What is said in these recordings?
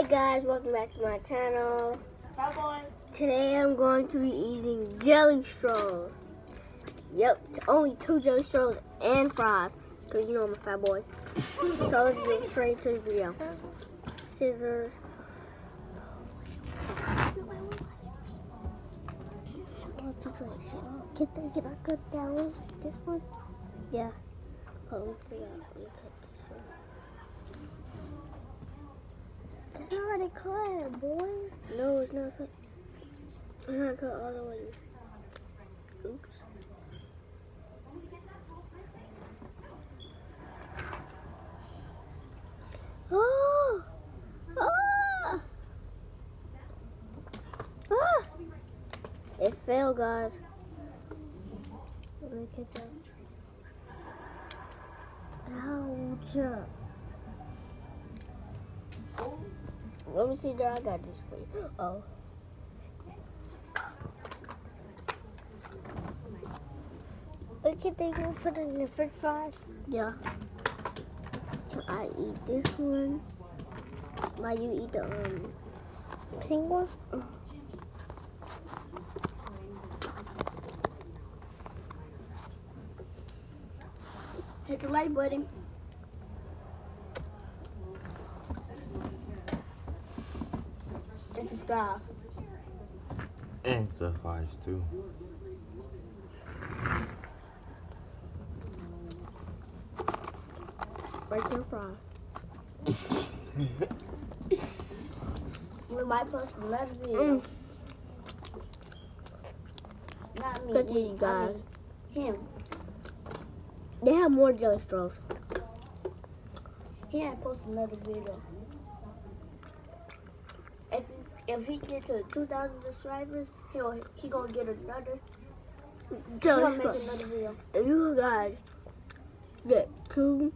Hey guys, welcome back to my channel. Bye, boy. Today I'm going to be eating jelly straws. Yep, only 2 jelly straws and fries, because you know I'm a fat boy. So let's get straight to the video. Scissors. Can I cut that one? This one? Yeah. Hold on, let me figure out. Let me cut this one. It's already cut, boy. No, it's not cut. It's not cut all the way. Oops. Oh! Ah! Ah! It fell, guys. Let me get that. Ouch. Let me see, I got this for you. Oh. Look at they gonna put it in the french fries. Yeah. So I eat this one. While you eat the Pink one? Hit the like button. And subscribe. And the fries too. Right to fry. We might post another video. Not me. Good to you guys. Him. They have more jelly straws. He had post another video. If he gets to 2,000 subscribers, he gonna get another He jelly gonna straw. make another video. If you guys get you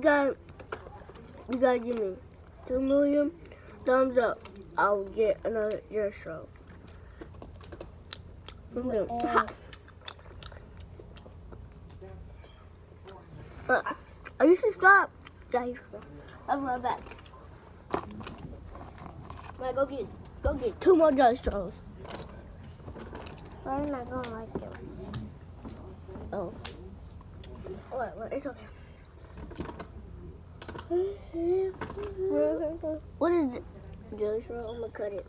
guys give me 2 million thumbs up, I'll get another jelly straw from them. Are you subscribed? Yeah, you subscribed. I'll be right back. Man, go get 2 more jelly straws. I'm not gonna like it. Oh. Wait, it's okay. What is it? Jelly straw? I'm gonna cut it.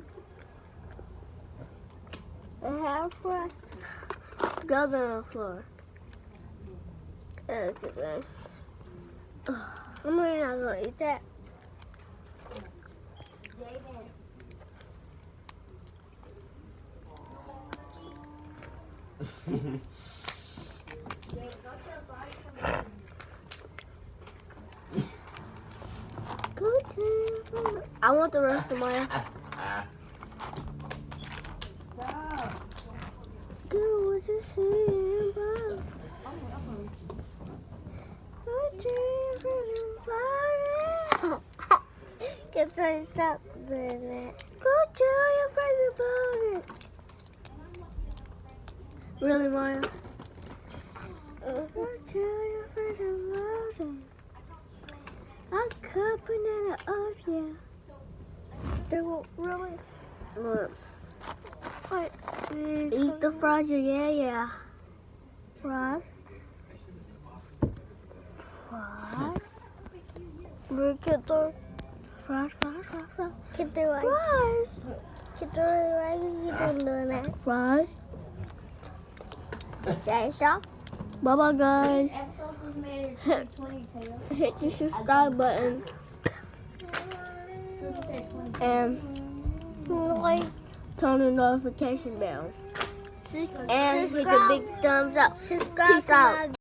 A half fry? Grab it on the floor. Look at that. I'm really not gonna eat that. I want the rest of mine. Do what you see, bro. Get some stuff with it. Go tell your friends about it. Really, Maya? Go tell your friends about it. I cut banana up, yeah. They will really Look. what? Eat the fries, yeah. Fries. Look at the Fries. Get the like. Fries. Get the like. You don't know that. Fries. Yeah, so. Bye-bye, guys. Hit the subscribe button. And Like, turn the notification bell. And subscribe. hit the big thumbs up. Subscribe Peace to out. my